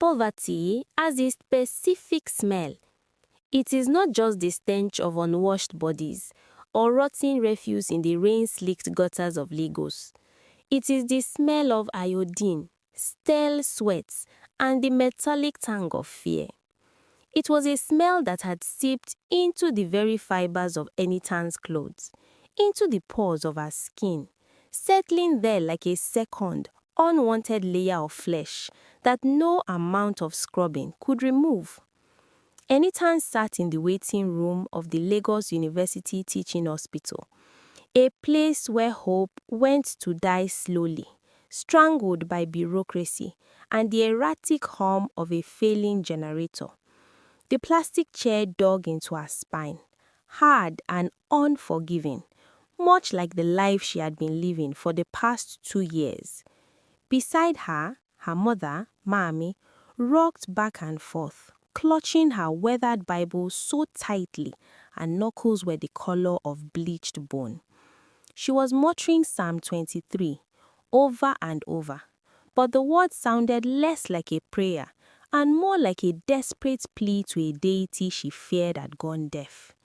Poverty has a specific smell. It is not just the stench of unwashed bodies or rotting refuse in the rain-slicked gutters of Lagos. It is the smell of iodine, stale sweats, and the metallic tang of fear. It was a smell that had seeped into the very fibers of Enitan's clothes, into the pores of her skin, settling there like a second, unwanted layer of flesh that no amount of scrubbing could remove. Enitan sat in the waiting room of the Lagos University Teaching Hospital, a place where hope went to die slowly, strangled by bureaucracy and the erratic hum of a failing generator. The plastic chair dug into her spine, hard and unforgiving, much like the life she had been living for the past 2 years. Beside her, her mother, Mami, rocked back and forth, clutching her weathered Bible so tightly her knuckles were the color of bleached bone. She was muttering Psalm 23 over and over, but the words sounded less like a prayer and more like a desperate plea to a deity she feared had gone deaf.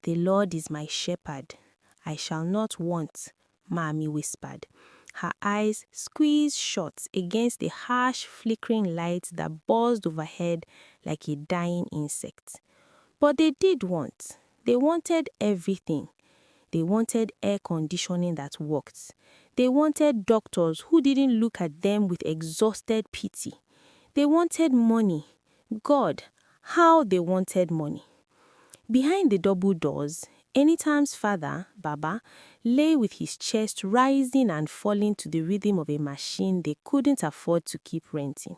"The Lord is my shepherd, I shall not want," Mami whispered, her eyes squeezed shut against the harsh flickering light that buzzed overhead like a dying insect. But they did want. They wanted everything. They wanted air conditioning that worked. They wanted doctors who didn't look at them with exhausted pity. They wanted money. God, how they wanted money. Behind the double doors, Enitan's father, Baba, lay with his chest rising and falling to the rhythm of a machine they couldn't afford to keep renting.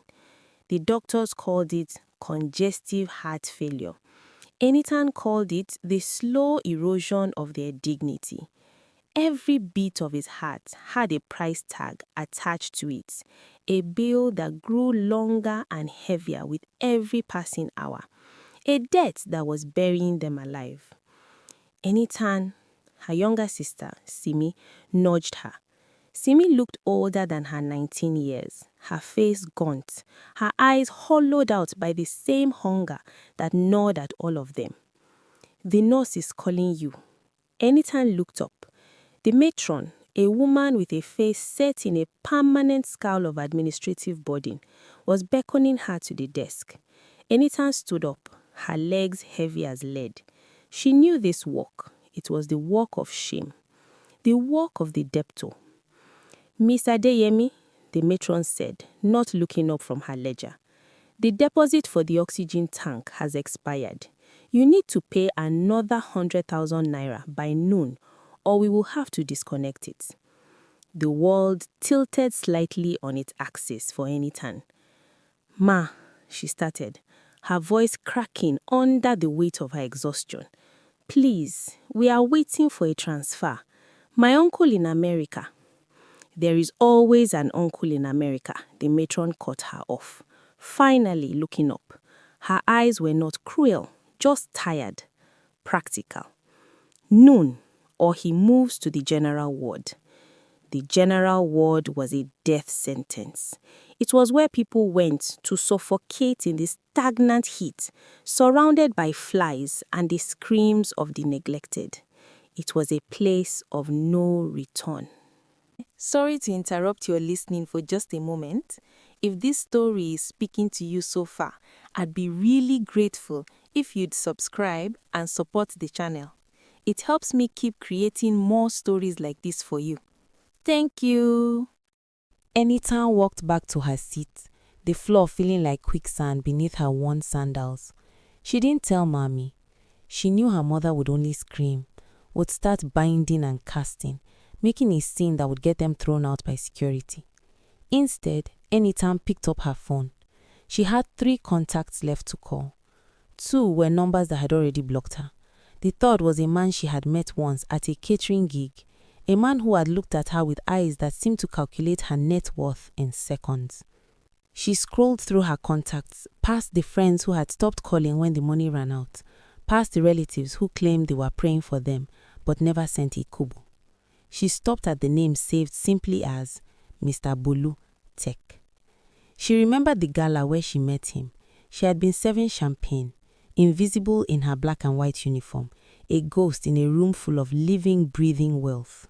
The doctors called it congestive heart failure. Enitan called it the slow erosion of their dignity. Every beat of his heart had a price tag attached to it, a bill that grew longer and heavier with every passing hour, a debt that was burying them alive. Enitan, her younger sister, Simi, nudged her. Simi looked older than her 19 years, her face gaunt, her eyes hollowed out by the same hunger that gnawed at all of them. "The nurse is calling you." Enitan looked up. The matron, a woman with a face set in a permanent scowl of administrative burden, was beckoning her to the desk. Enitan stood up, her legs heavy as lead. She knew this work. It was the work of shame, the work of the debtor. "Miss Adeyemi," the matron said, not looking up from her ledger, "the deposit for the oxygen tank has expired. You need to pay another 100,000 naira by noon, or we will have to disconnect it." The world tilted slightly on its axis for Enitan. "Ma," she started, her voice cracking under the weight of her exhaustion. "Please, we are waiting for a transfer. My uncle in America." "There is always an uncle in America," the matron cut her off, finally looking up. Her eyes were not cruel, just tired, practical. "Noon, or he moves to the general ward." The general ward was a death sentence. It was where people went to suffocate in the stagnant heat, surrounded by flies and the screams of the neglected. It was a place of no return. Sorry to interrupt your listening for just a moment. If this story is speaking to you so far, I'd be really grateful if you'd subscribe and support the channel. It helps me keep creating more stories like this for you. Thank you. Enitan walked back to her seat, the floor feeling like quicksand beneath her worn sandals. She didn't tell Mommy. She knew her mother would only scream, would start binding and casting, making a scene that would get them thrown out by security. Instead, Enitan picked up her phone. She had 3 contacts left to call. 2 were numbers that had already blocked her. The third was a man she had met once at a catering gig, a man who had looked at her with eyes that seemed to calculate her net worth in seconds. She scrolled through her contacts, past the friends who had stopped calling when the money ran out, past the relatives who claimed they were praying for them but never sent a kobo. She stopped at the name saved simply as Mr. Bolu Tech. She remembered the gala where she met him. She had been serving champagne, invisible in her black and white uniform, a ghost in a room full of living, breathing wealth.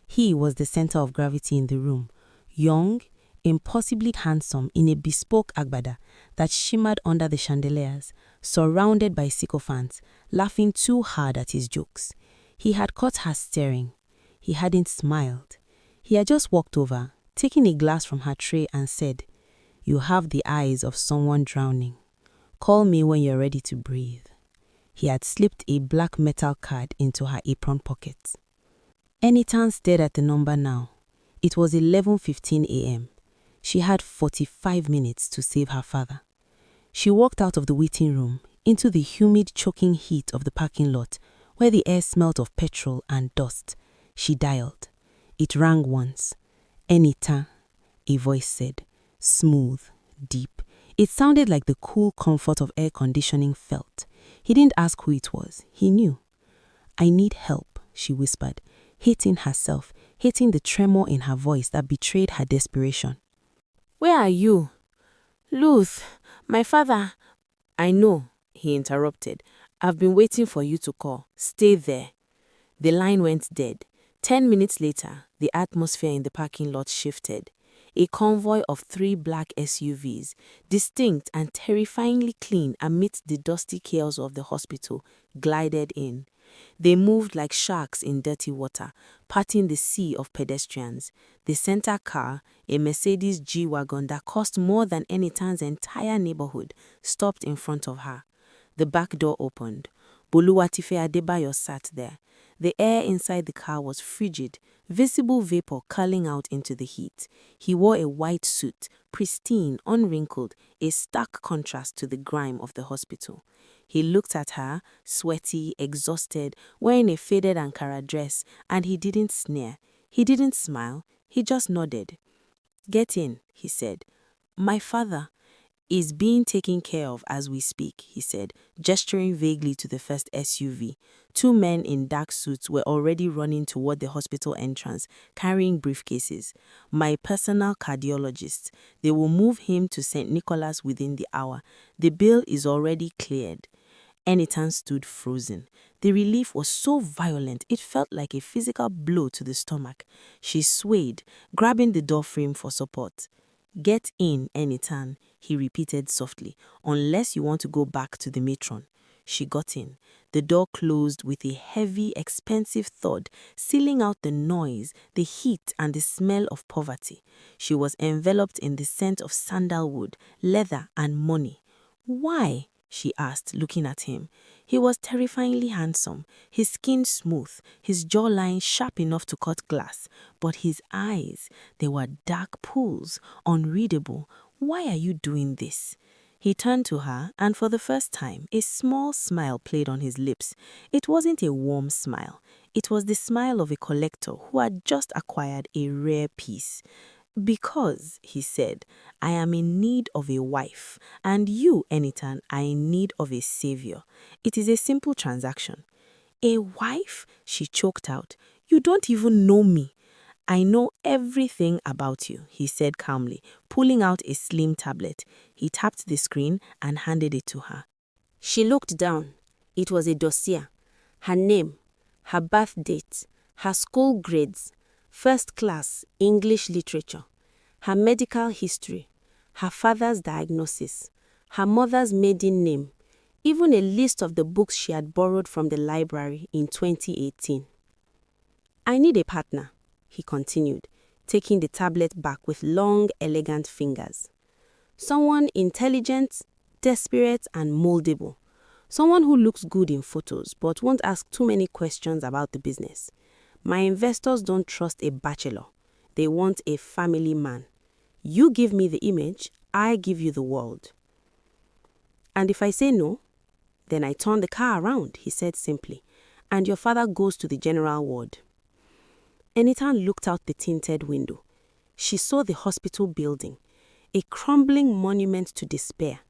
He was the center of gravity in the room, young, impossibly handsome in a bespoke agbada that shimmered under the chandeliers, surrounded by sycophants, laughing too hard at his jokes. He had caught her staring. He hadn't smiled. He had just walked over, taken a glass from her tray and said, "You have the eyes of someone drowning. Call me when you're ready to breathe." He had slipped a black metal card into her apron pocket. Enitan stared at the number now. It was 11:15 a.m. She had 45 minutes to save her father. She walked out of the waiting room into the humid, choking heat of the parking lot where the air smelt of petrol and dust. She dialed. It rang once. "Enitan," a voice said, smooth, deep. It sounded like the cool comfort of air conditioning felt. He didn't ask who it was. He knew. "I need help," she whispered, hating herself, hating the tremor in her voice that betrayed her desperation. "Where are you?" "Luth, my father." "I know," he interrupted. "I've been waiting for you to call. Stay there." The line went dead. 10 minutes later, the atmosphere in the parking lot shifted. A convoy of 3 black SUVs, distinct and terrifyingly clean amidst the dusty chaos of the hospital, glided in. They moved like sharks in dirty water, parting the sea of pedestrians. The center car, a Mercedes G-Wagon that cost more than Enitan's entire neighborhood, stopped in front of her. The back door opened. Boluwatife Adebayo sat there. The air inside the car was frigid, visible vapor curling out into the heat. He wore a white suit, pristine, unwrinkled, a stark contrast to the grime of the hospital. He looked at her, sweaty, exhausted, wearing a faded Ankara dress, and he didn't sneer. He didn't smile. He just nodded. "Get in," he said. "My father is being taken care of as we speak," he said, gesturing vaguely to the first SUV. 2 men in dark suits were already running toward the hospital entrance, carrying briefcases. "My personal cardiologist. They will move him to St. Nicholas within the hour. The bill is already cleared." Enitan stood frozen. The relief was so violent it felt like a physical blow to the stomach. She swayed, grabbing the door frame for support. "Get in, Enitan," he repeated softly, "unless you want to go back to the matron." She got in. The door closed with a heavy, expensive thud, sealing out the noise, the heat, and the smell of poverty. She was enveloped in the scent of sandalwood, leather, and money. "Why?" she asked, looking at him. He was terrifyingly handsome, his skin smooth, his jawline sharp enough to cut glass. But his eyes, they were dark pools, unreadable. "Why are you doing this?" He turned to her, and for the first time, a small smile played on his lips. It wasn't a warm smile. It was the smile of a collector who had just acquired a rare piece. "Because," he said, "I am in need of a wife, and you, Enitan, are in need of a savior. It is a simple transaction." "A wife?" she choked out. "You don't even know me." "I know everything about you," he said calmly, pulling out a slim tablet. He tapped the screen and handed it to her. She looked down. It was a dossier. Her name, her birth date, her school grades, first class English literature, her medical history, her father's diagnosis, her mother's maiden name, even a list of the books she had borrowed from the library in 2018. "I need a partner," he continued, taking the tablet back with long, elegant fingers. "Someone intelligent, desperate, and moldable. Someone who looks good in photos but won't ask too many questions about the business. My investors don't trust a bachelor. They want a family man. You give me the image, I give you the world." "And if I say no?" "Then I turn the car around," he said simply, "and your father goes to the general ward." Enitan looked out the tinted window. She saw the hospital building, a crumbling monument to despair.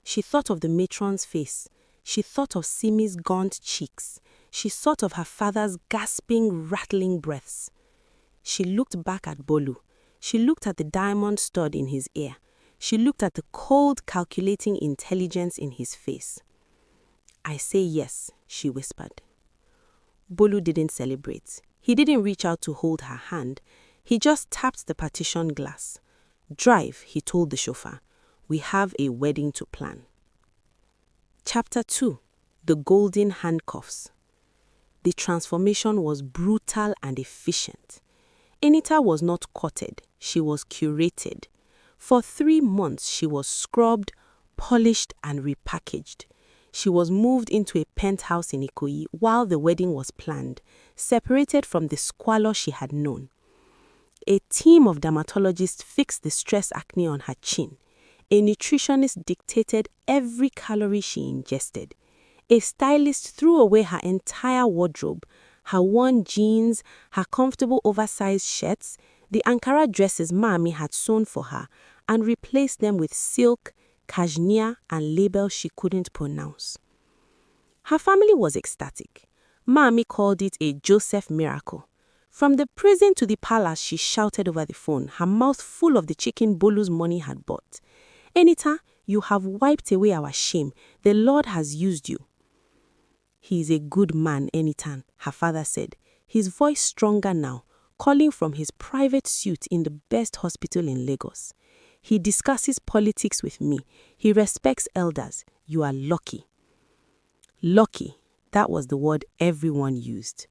She thought of the matron's face. She thought of Simi's gaunt cheeks. She thought of her father's gasping, rattling breaths. She looked back at Bolu. She looked at the diamond stud in his ear. She looked at the cold, calculating intelligence in his face. "I say yes," she whispered. Bolu didn't celebrate. He didn't reach out to hold her hand. He just tapped the partition glass. "Drive," he told the chauffeur. "We have a wedding to plan." Chapter 2. The Golden Handcuffs. The transformation was brutal and efficient. Enita was not courted, she was curated. For 3 months, she was scrubbed, polished, and repackaged. She was moved into a penthouse in Ikoyi while the wedding was planned, separated from the squalor she had known. A team of dermatologists fixed the stress acne on her chin. A nutritionist dictated every calorie she ingested. A stylist threw away her entire wardrobe, her worn jeans, her comfortable oversized shirts, the Ankara dresses Mami had sewn for her, and replaced them with silk, cashmere, and labels she couldn't pronounce. Her family was ecstatic. Mami called it a Joseph miracle. From the prison to the palace, she shouted over the phone, her mouth full of the chicken Bolu's money had bought. "Enita, you have wiped away our shame. The Lord has used you." "He is a good man, Enitan," her father said, his voice stronger now, calling from his private suite in the best hospital in Lagos. "He discusses politics with me. He respects elders. You are lucky." Lucky, that was the word everyone used.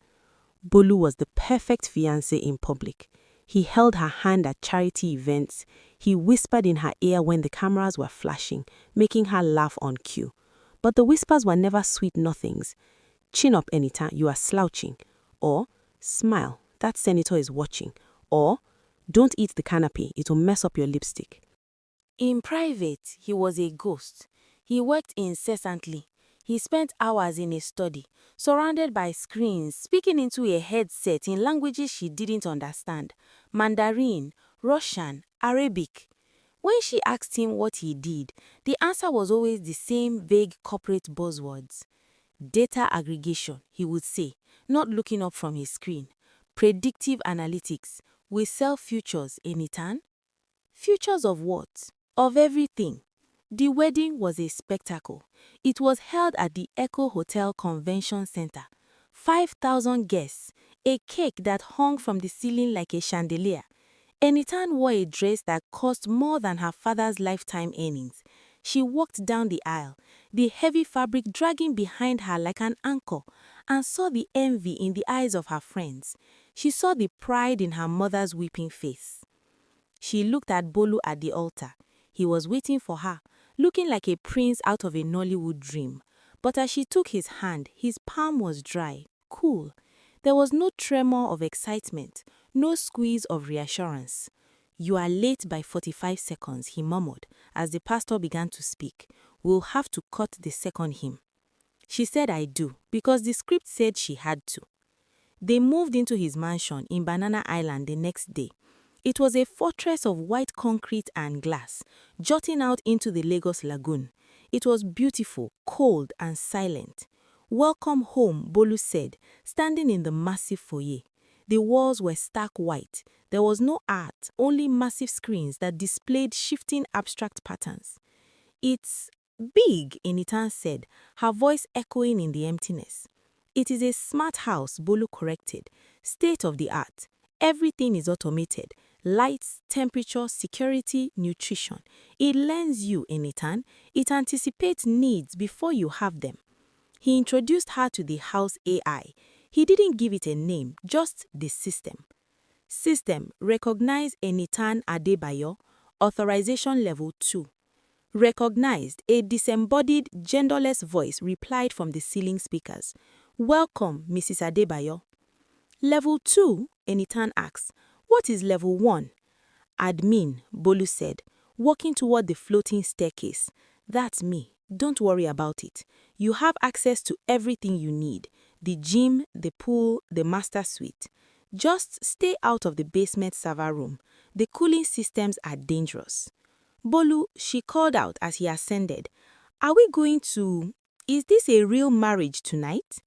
Bolu was the perfect fiancé in public. He held her hand at charity events. He whispered in her ear when the cameras were flashing, making her laugh on cue. But the whispers were never sweet nothings. "Chin up, Enita, you are slouching." Or, "Smile, that senator is watching." Or, "Don't eat the canapé, it will mess up your lipstick." In private, he was a ghost. He worked incessantly. He spent hours in a study, surrounded by screens, speaking into a headset in languages she didn't understand: Mandarin, Russian, Arabic. When she asked him what he did, the answer was always the same vague corporate buzzwords. "Data aggregation," he would say, not looking up from his screen. "Predictive analytics. We sell futures, Enitan." Futures of what? Of everything. The wedding was a spectacle. It was held at the Echo Hotel Convention Center. 5,000 guests, a cake that hung from the ceiling like a chandelier. Enitan wore a dress that cost more than her father's lifetime earnings. She walked down the aisle, the heavy fabric dragging behind her like an anchor, and saw the envy in the eyes of her friends. She saw the pride in her mother's weeping face. She looked at Bolu at the altar. He was waiting for her, looking like a prince out of a Nollywood dream. But as she took his hand, his palm was dry, cool. There was no tremor of excitement, no squeeze of reassurance. "You are late by 45 seconds, he murmured as the pastor began to speak. "We'll have to cut the second hymn." She said, "I do," because the script said she had to. They moved into his mansion in Banana Island the next day. It was a fortress of white concrete and glass, jutting out into the Lagos Lagoon. It was beautiful, cold, and silent. "Welcome home," Bolu said, standing in the massive foyer. The walls were stark white. There was no art, only massive screens that displayed shifting abstract patterns. "It's big," Enitan said, her voice echoing in the emptiness. "It is a smart house," Bolu corrected. "State of the art. Everything is automated. Lights, temperature, security, nutrition. It learns you, Enitan. It anticipates needs before you have them." He introduced her to the house AI. He didn't give it a name, just the system. System, recognize Enitan Adebayo, authorization level 2. Recognized, a disembodied, genderless voice replied from the ceiling speakers. "Welcome, Mrs. Adebayo." "Level 2, Enitan asked. "What is level 1? "Admin," Bolu said, walking toward the floating staircase. "That's me. Don't worry about it. You have access to everything you need. The gym, the pool, the master suite. Just stay out of the basement server room. The cooling systems are dangerous." "Bolu," she called out as he ascended. Is this a real marriage tonight?"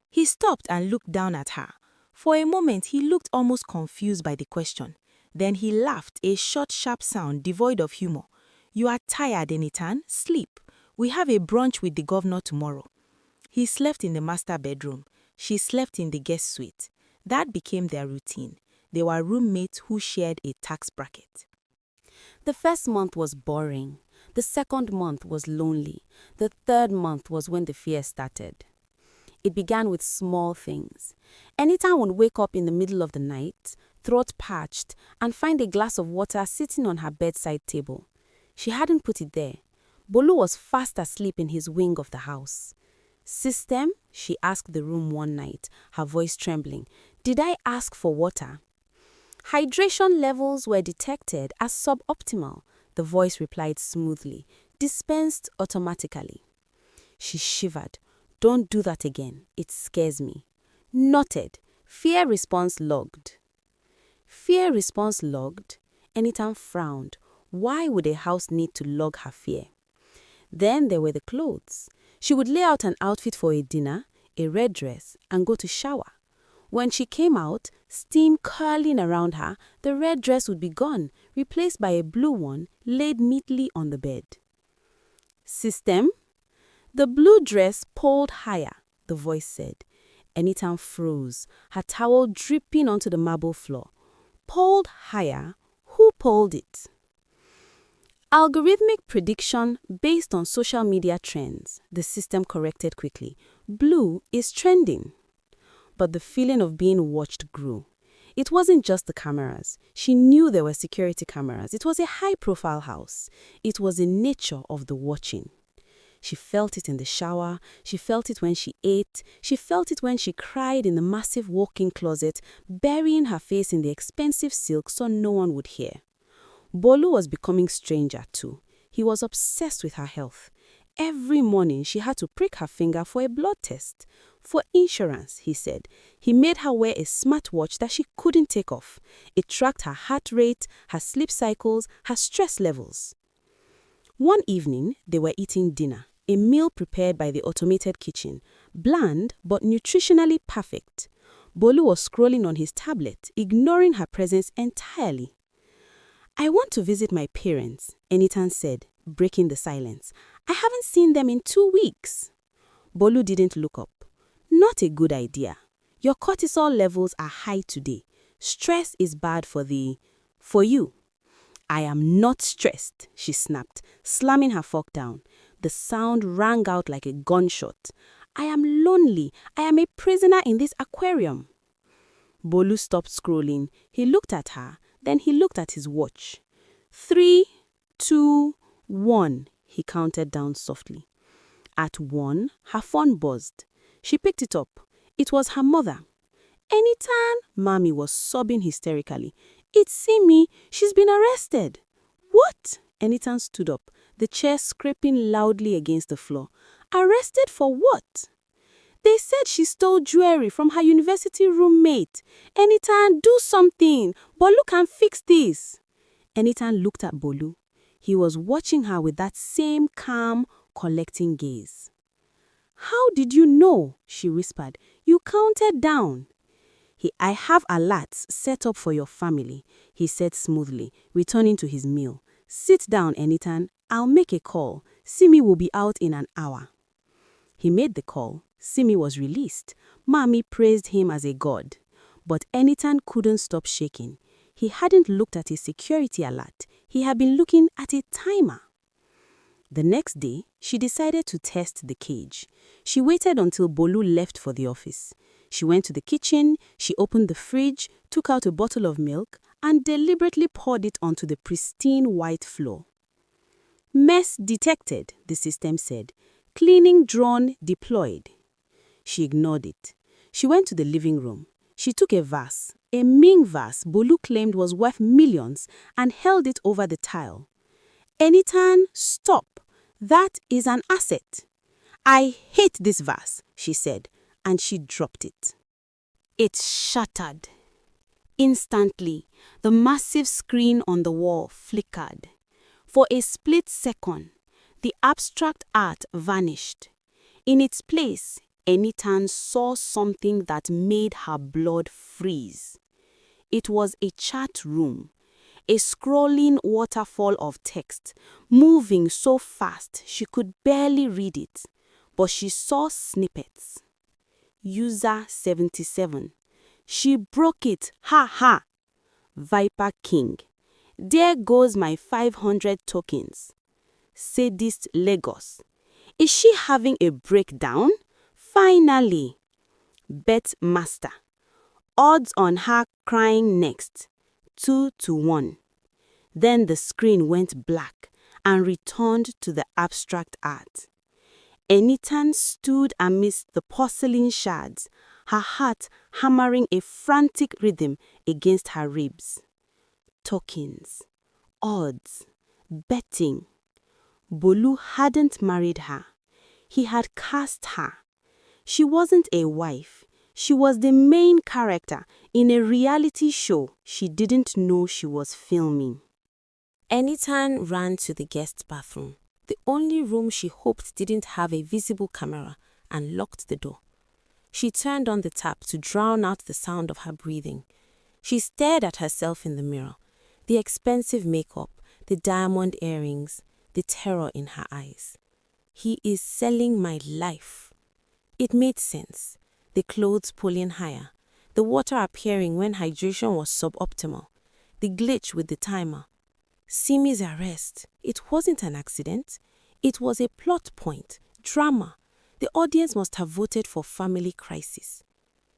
He stopped and looked down at her. For a moment, he looked almost confused by the question. Then he laughed, a short, sharp sound devoid of humor. "You are tired, Enitan. Sleep. We have a brunch with the governor tomorrow." He slept in the master bedroom. She slept in the guest suite. That became their routine. They were roommates who shared a tax bracket. The first month was boring. The second month was lonely. The third month was when the fear started. It began with small things. Anytime would wake up in the middle of the night, throat parched, and find a glass of water sitting on her bedside table. She hadn't put it there. Bolu was fast asleep in his wing of the house. "System?" she asked the room one night, her voice trembling. "Did I ask for water?" "Hydration levels were detected as suboptimal," the voice replied smoothly, "dispensed automatically." She shivered. "Don't do that again. It scares me." Noted. Fear response logged. Fear response logged? Enitan frowned. Why would a house need to log her fear? Then there were the clothes. She would lay out an outfit for a dinner, a red dress, and go to shower. When she came out, steam curling around her, the red dress would be gone, replaced by a blue one laid neatly on the bed. "System?" "The blue dress pulled higher," the voice said. Enitan froze, her towel dripping onto the marble floor. "Pulled higher? Who pulled it?" "Algorithmic prediction based on social media trends," the system corrected quickly. "Blue is trending." But the feeling of being watched grew. It wasn't just the cameras. She knew there were security cameras. It was a high-profile house. It was the nature of the watching. She felt it in the shower. She felt it when she ate. She felt it when she cried in the massive walk-in closet, burying her face in the expensive silk so no one would hear. Bolu was becoming stranger too. He was obsessed with her health. Every morning she had to prick her finger for a blood test. For insurance, he said. He made her wear a smartwatch that she couldn't take off. It tracked her heart rate, her sleep cycles, her stress levels. One evening, they were eating dinner, a meal prepared by the automated kitchen, bland but nutritionally perfect. Bolu was scrolling on his tablet, ignoring her presence entirely. "I want to visit my parents," Enitan said, breaking the silence. "I haven't seen them in 2 weeks." Bolu didn't look up. "Not a good idea. Your cortisol levels are high today. Stress is bad for you." "I am not stressed," she snapped, slamming her fork down. The sound rang out like a gunshot. "I am lonely. I am a prisoner in this aquarium." Bolu stopped scrolling. He looked at her, then he looked at his watch. 3, 2, 1, he counted down softly. At 1, her phone buzzed. She picked it up. It was her mother. "Enitan," Mommy was sobbing hysterically. "It's Simi. She's been arrested." "What?" Enitan stood up, the chair scraping loudly against the floor. "Arrested for what?" "They said she stole jewelry from her university roommate. Enitan, do something. Bolu can fix this." Enitan looked at Bolu. He was watching her with that same calm, collecting gaze. "How did you know?" she whispered. "You counted down." "I have alerts set up for your family," he said smoothly, returning to his meal. "Sit down, Enitan. I'll make a call. Simi will be out in an hour." He made the call. Simi was released. Mommy praised him as a god. But Enitan couldn't stop shaking. He hadn't looked at his security alert. He had been looking at a timer. The next day, she decided to test the cage. She waited until Bolu left for the office. She went to the kitchen, she opened the fridge, took out a bottle of milk, and deliberately poured it onto the pristine white floor. "Mess detected," the system said. "Cleaning drone deployed." She ignored it. She went to the living room. She took a vase, a Ming vase Bolu claimed was worth millions, and held it over the tile. "Enitan, stop. That is an asset." "I hate this vase," she said, and she dropped it. It shattered. Instantly, the massive screen on the wall flickered. For a split second, the abstract art vanished. In its place, Enitan saw something that made her blood freeze. It was a chat room, a scrolling waterfall of text, moving so fast she could barely read it. But she saw snippets. User 77. She broke it, ha ha! Viper King. There goes my 500 tokens. Sadist Lagos. Is she having a breakdown? Finally. Bet Master. Odds on her crying next. 2-1. Then the screen went black and returned to the abstract art. Enitan stood amidst the porcelain shards, her heart hammering a frantic rhythm against her ribs. Tokens, odds, betting. Bolu hadn't married her. He had cast her. She wasn't a wife. She was the main character in a reality show she didn't know she was filming. Enitan ran to the guest bathroom, the only room she hoped didn't have a visible camera, and locked the door. She turned on the tap to drown out the sound of her breathing. She stared at herself in the mirror, the expensive makeup, the diamond earrings, the terror in her eyes. He is selling my life. It made sense. The clothes pulling higher, the water appearing when hydration was suboptimal, the glitch with the timer. Simi's arrest. It wasn't an accident. It was a plot point, drama. The audience must have voted for family crisis.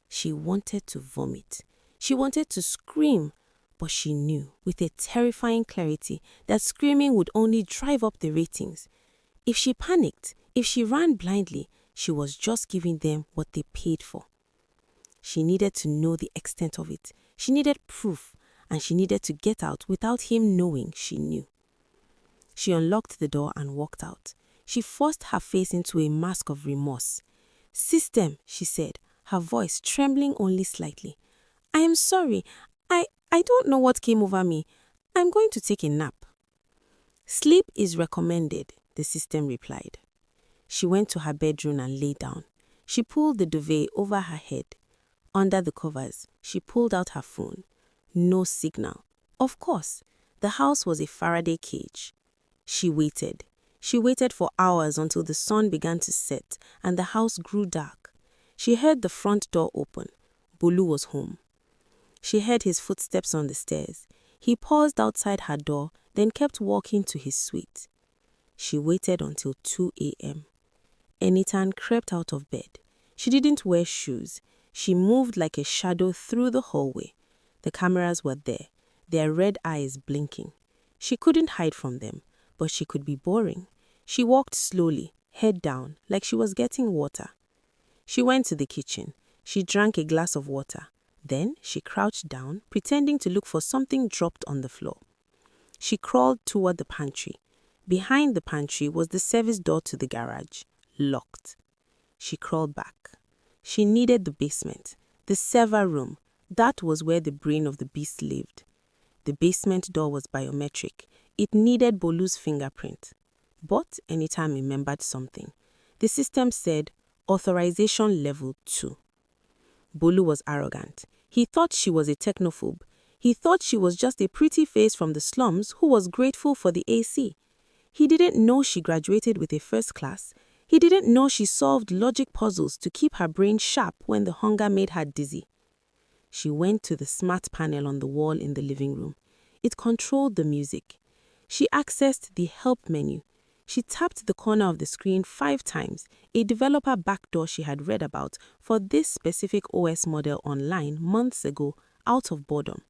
She wanted to vomit. She wanted to scream, but she knew with a terrifying clarity that screaming would only drive up the ratings. If she panicked, if she ran blindly, she was just giving them what they paid for. She needed to know the extent of it. She needed proof, and she needed to get out without him knowing she knew. She unlocked the door and walked out. She forced her face into a mask of remorse. "System," she said, her voice trembling only slightly. "I am sorry. I don't know what came over me. I'm going to take a nap." "Sleep is recommended," the system replied. She went to her bedroom and lay down. She pulled the duvet over her head. Under the covers, she pulled out her phone. No signal. Of course, the house was a Faraday cage. She waited. She waited for hours until the sun began to set and the house grew dark. She heard the front door open. Bolu was home. She heard his footsteps on the stairs. He paused outside her door, then kept walking to his suite. She waited until 2 a.m. Enitan crept out of bed. She didn't wear shoes. She moved like a shadow through the hallway. The cameras were there, their red eyes blinking. She couldn't hide from them, but she could be boring. She walked slowly, head down, like she was getting water. She went to the kitchen. She drank a glass of water. Then she crouched down, pretending to look for something dropped on the floor. She crawled toward the pantry. Behind the pantry was the service door to the garage, locked. She crawled back. She needed the basement, the server room. That was where the brain of the beast lived. The basement door was biometric. It needed Bolu's fingerprint. But Enitan remembered something. The system said, authorization level 2. Bolu was arrogant. He thought she was a technophobe. He thought she was just a pretty face from the slums who was grateful for the AC. He didn't know she graduated with a first class. He didn't know she solved logic puzzles to keep her brain sharp when the hunger made her dizzy. She went to the smart panel on the wall in the living room. It controlled the music. She accessed the help menu. She tapped the corner of the screen 5 times, a developer backdoor she had read about for this specific OS model online months ago out of boredom.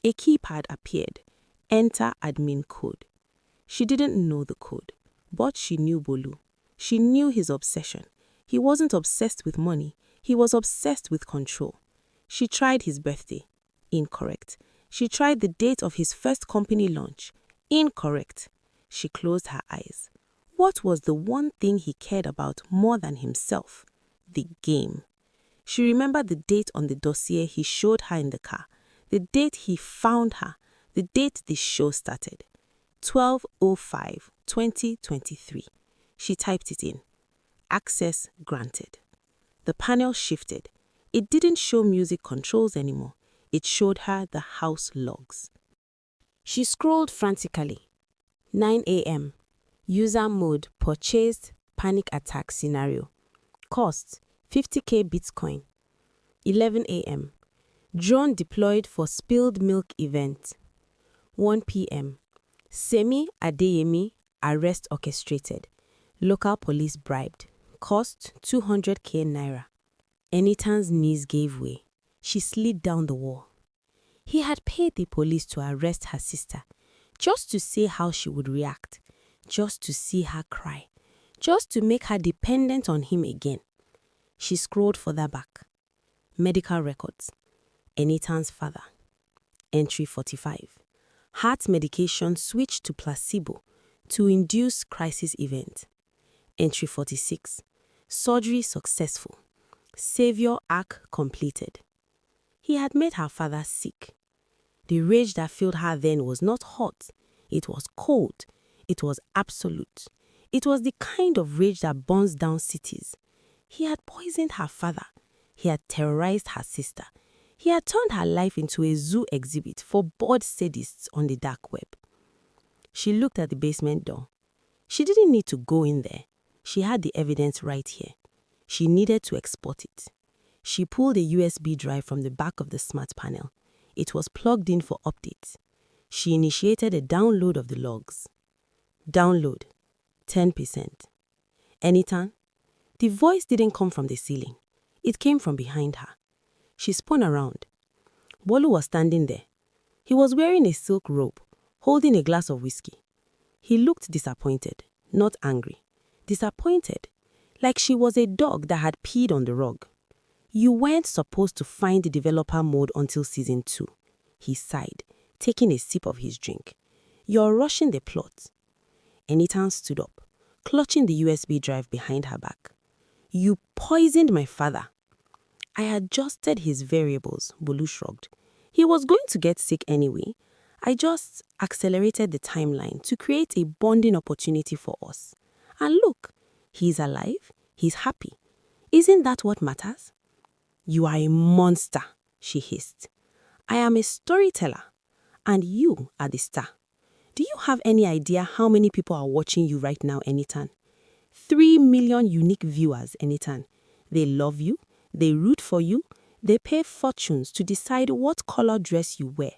A keypad appeared. Enter admin code. She didn't know the code, but she knew Bolu. She knew his obsession. He wasn't obsessed with money. He was obsessed with control. She tried his birthday. Incorrect. She tried the date of his first company launch. Incorrect. She closed her eyes. What was the one thing he cared about more than himself? The game. She remembered the date on the dossier he showed her in the car, the date he found her, the date the show started. 12/05/2023. She typed it in. Access granted. The panel shifted. It didn't show music controls anymore. It showed her the house logs. She scrolled frantically. 9 a.m. User mode purchased panic attack scenario. Cost 50k Bitcoin. 11 a.m. Drone deployed for spilled milk event. 1 p.m. Semi Adeyemi arrest orchestrated. Local police bribed. Cost 200k naira. Enitan's knees gave way. She slid down the wall. He had paid the police to arrest her sister, just to see how she would react, just to see her cry, just to make her dependent on him again. She scrolled further back. Medical records. Enitan's father. Entry 45. Heart medication switched to placebo to induce crisis event. Entry 46. Surgery successful. Savior arc completed. He had made her father sick. The rage that filled her then was not hot. It was cold. It was absolute. It was the kind of rage that burns down cities. He had poisoned her father. He had terrorized her sister. He had turned her life into a zoo exhibit for bored sadists on the dark web. She looked at the basement door. She didn't need to go in there. She had the evidence right here. She needed to export it. She pulled a USB drive from the back of the smart panel. It was plugged in for updates. She initiated a download of the logs. Download. 10%. Enitan? The voice didn't come from the ceiling. It came from behind her. She spun around. Bolu was standing there. He was wearing a silk robe, holding a glass of whiskey. He looked disappointed, not angry. Disappointed, like she was a dog that had peed on the rug. You weren't supposed to find the developer mode until season 2. He sighed, taking a sip of his drink. You're rushing the plot. Enitan stood up, clutching the USB drive behind her back. You poisoned my father. I adjusted his variables, Bolu shrugged. He was going to get sick anyway. I just accelerated the timeline to create a bonding opportunity for us. And look, he's alive, he's happy. Isn't that what matters? You are a monster, she hissed. I am a storyteller, and you are the star. Do you have any idea how many people are watching you right now, Enitan? 3 million unique viewers, Enitan. They love you, they root for you, they pay fortunes to decide what color dress you wear.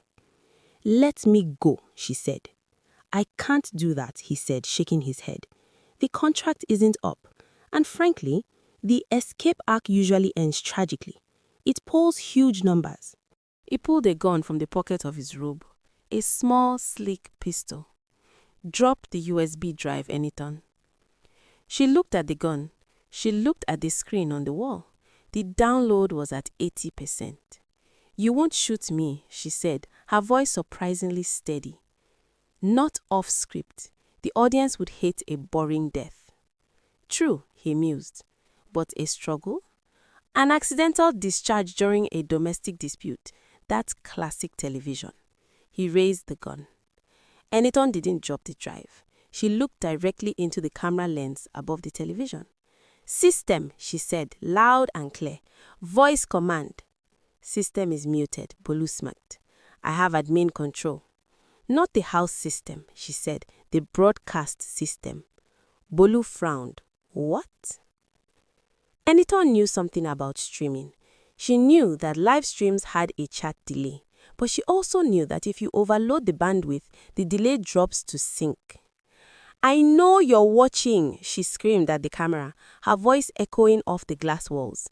Let me go, she said. I can't do that, he said, shaking his head. The contract isn't up, and frankly, the escape arc usually ends tragically. It pulls huge numbers. He pulled a gun from the pocket of his robe, a small, sleek pistol. Drop the USB drive, Enitan. She looked at the gun. She looked at the screen on the wall. The download was at 80%. You won't shoot me, she said, her voice surprisingly steady. Not off script. The audience would hate a boring death. True, he mused, but a struggle? An accidental discharge during a domestic dispute. That's classic television. He raised the gun. Enitan didn't drop the drive. She looked directly into the camera lens above the television. System, she said, loud and clear. Voice command. System is muted, Bolu smirked. I have admin control. Not the house system, she said, the broadcast system. Bolu frowned. What? Enitan knew something about streaming. She knew that live streams had a chat delay, but she also knew that if you overload the bandwidth, the delay drops to sync. I know you're watching, she screamed at the camera, her voice echoing off the glass walls.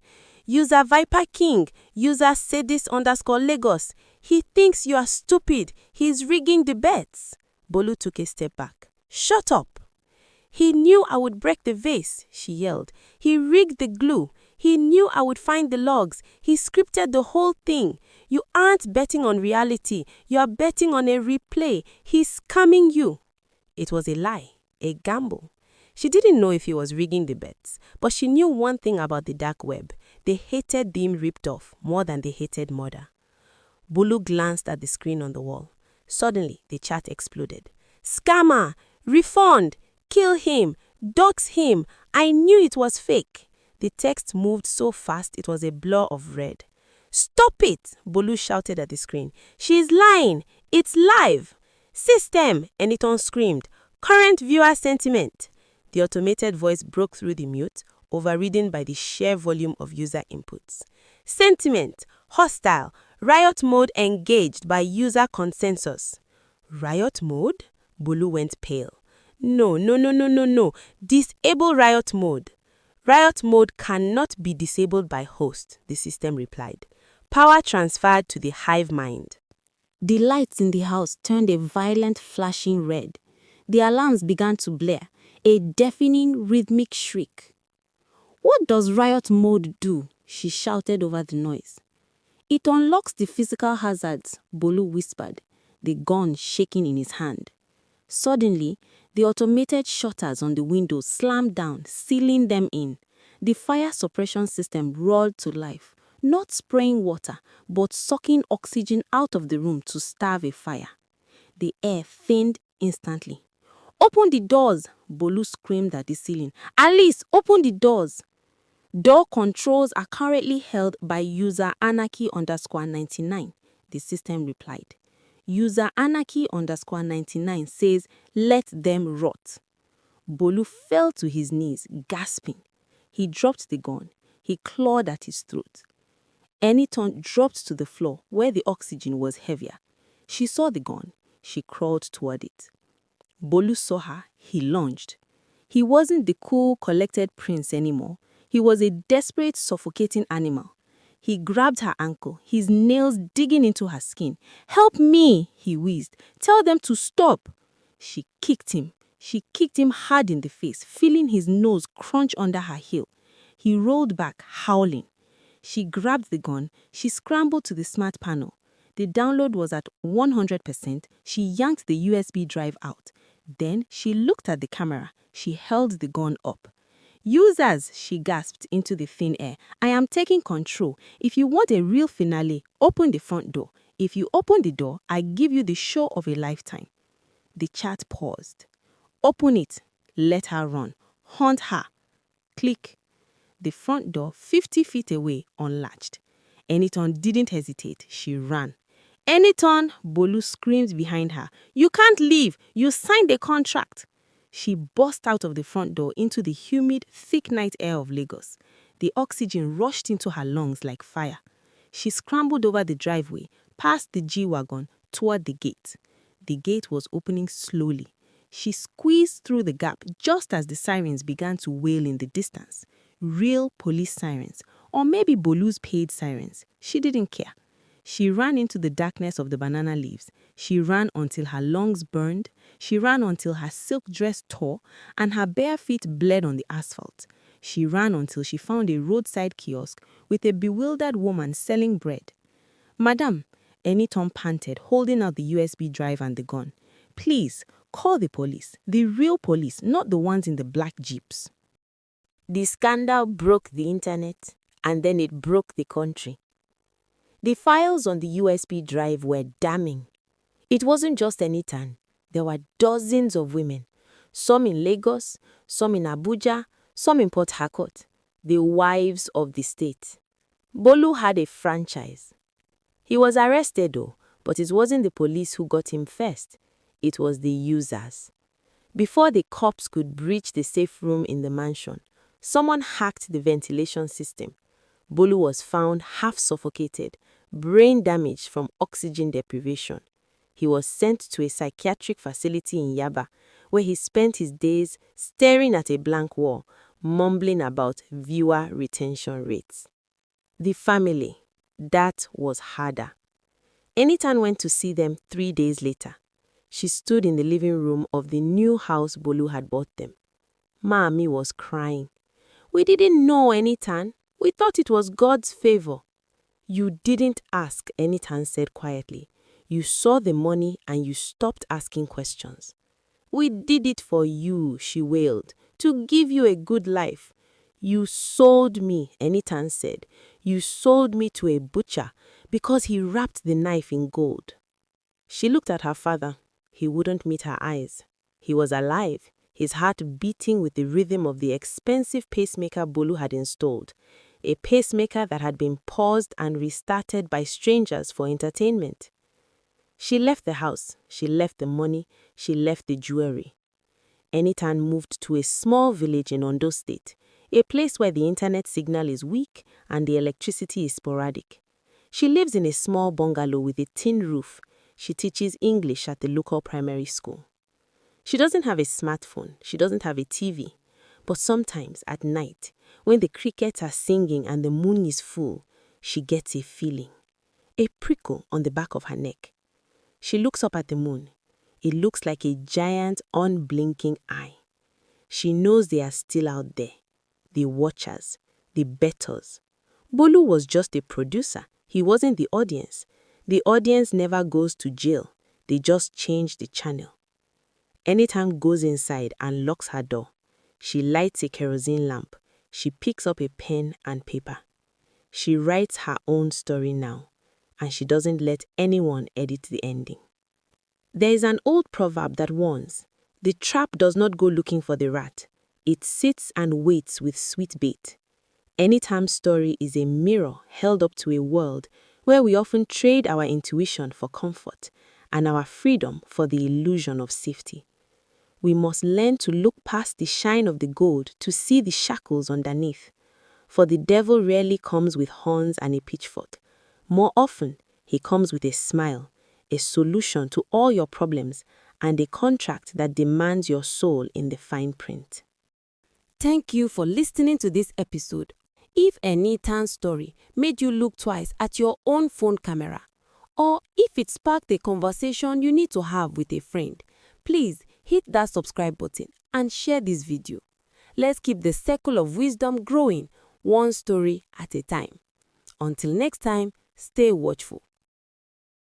User Viper King, user Sadis_Lagos. He thinks you are stupid. He's rigging the bets. Bolu took a step back. Shut up. He knew I would break the vase, she yelled. He rigged the glue. He knew I would find the logs. He scripted the whole thing. You aren't betting on reality. You are betting on a replay. He's scamming you. It was a lie, a gamble. She didn't know if he was rigging the bets, but she knew one thing about the dark web. They hated being ripped off more than they hated murder. Bolu glanced at the screen on the wall. Suddenly, the chat exploded. Scammer! Refund! Kill him! Dox him! I knew it was fake. The text moved so fast it was a blur of red. Stop it! Bolu shouted at the screen. She's lying! It's live! System, Eniton screamed. Current viewer sentiment. The automated voice broke through the mute, overridden by the sheer volume of user inputs. Sentiment, hostile, riot mode engaged by user consensus. Riot mode? Bolu went pale. No, no, no, no, no, no. Disable riot mode. Riot mode cannot be disabled by host, the system replied. Power transferred to the hive mind. The lights in the house turned a violent flashing red. The alarms began to blare, a deafening rhythmic shriek. "What does riot mode do?" she shouted over the noise. "It unlocks the physical hazards," Bolu whispered, the gun shaking in his hand. Suddenly, the automated shutters on the windows slammed down, sealing them in. The fire suppression system roared to life, not spraying water, but sucking oxygen out of the room to starve a fire. The air thinned instantly. "Open the doors!" Bolu screamed at the ceiling. "Alice, open the doors!" "Door controls are currently held by user Anarchy_99, the system replied. User Anarchy_99 says, "Let them rot." Bolu fell to his knees, gasping. He dropped the gun. He clawed at his throat. Eniton dropped to the floor where the oxygen was heavier. She saw the gun. She crawled toward it. Bolu saw her. He lunged. He wasn't the cool, collected prince anymore. He was a desperate, suffocating animal. He grabbed her ankle, his nails digging into her skin. "Help me," he wheezed. "Tell them to stop." She kicked him. She kicked him hard in the face, feeling his nose crunch under her heel. He rolled back, howling. She grabbed the gun. She scrambled to the smart panel. The download was at 100%. She yanked the USB drive out. Then she looked at the camera. She held the gun up. "Users," she gasped into the thin air, "I am taking control. If you want a real finale, open the front door. If you open the door, I give you the show of a lifetime." The chat paused. "Open it. Let her run. Hunt her." Click. The front door, 50 feet away, unlatched. Eniton didn't hesitate. She ran. "Eniton!" Bolu screamed behind her. "You can't leave. You signed a contract." She burst out of the front door into the humid, thick night air of Lagos. The oxygen rushed into her lungs like fire. She scrambled over the driveway, past the G-Wagon, toward the gate. The gate was opening slowly. She squeezed through the gap just as the sirens began to wail in the distance. Real police sirens, or maybe Bolu's paid sirens. She didn't care. She ran into the darkness of the banana leaves. She ran until her lungs burned. She ran until her silk dress tore and her bare feet bled on the asphalt. She ran until she found a roadside kiosk with a bewildered woman selling bread. "Madam," Eniton panted, holding out the USB drive and the gun. "Please, call the police. The real police, not the ones in the black jeeps." The scandal broke the internet, and then it broke the country. The files on the USB drive were damning. It wasn't just Enitan. There were dozens of women, some in Lagos, some in Abuja, some in Port Harcourt, the wives of the state. Bolu had a franchise. He was arrested though, but it wasn't the police who got him first. It was the users. Before the cops could breach the safe room in the mansion, someone hacked the ventilation system. Bolu was found half suffocated, brain damaged from oxygen deprivation. He was sent to a psychiatric facility in Yaba, where he spent his days staring at a blank wall, mumbling about viewer retention rates. The family, that was harder. Enitan went to see them 3 days later. She stood in the living room of the new house Bolu had bought them. Maami was crying. "We didn't know, Enitan. We thought it was God's favor." "You didn't ask," Enitan said quietly. "You saw the money and you stopped asking questions." "We did it for you," she wailed, "to give you a good life." "You sold me," Enitan said. "You sold me to a butcher because he wrapped the knife in gold." She looked at her father. He wouldn't meet her eyes. He was alive, his heart beating with the rhythm of the expensive pacemaker Bolu had installed, a pacemaker that had been paused and restarted by strangers for entertainment. She left the house, she left the money, she left the jewelry. Enitan moved to a small village in Ondo State, a place where the internet signal is weak and the electricity is sporadic. She lives in a small bungalow with a tin roof. She teaches English at the local primary school. She doesn't have a smartphone, she doesn't have a TV. But sometimes at night, when the crickets are singing and the moon is full, she gets a feeling, a prickle on the back of her neck. She looks up at the moon. It looks like a giant, unblinking eye. She knows they are still out there, the watchers, the bettors. Bolu was just a producer. He wasn't the audience. The audience never goes to jail. They just change the channel. Enitan goes inside and locks her door. She lights a kerosene lamp. She picks up a pen and paper. She writes her own story now, and she doesn't let anyone edit the ending. There is an old proverb that warns, the trap does not go looking for the rat. It sits and waits with sweet bait. Enitan's story is a mirror held up to a world where we often trade our intuition for comfort and our freedom for the illusion of safety. We must learn to look past the shine of the gold to see the shackles underneath. For the devil rarely comes with horns and a pitchfork. More often, he comes with a smile, a solution to all your problems, and a contract that demands your soul in the fine print. Thank you for listening to this episode. If Enitan's story made you look twice at your own phone camera, or if it sparked a conversation you need to have with a friend, please hit that subscribe button and share this video. Let's keep the circle of wisdom growing, one story at a time. Until next time, stay watchful.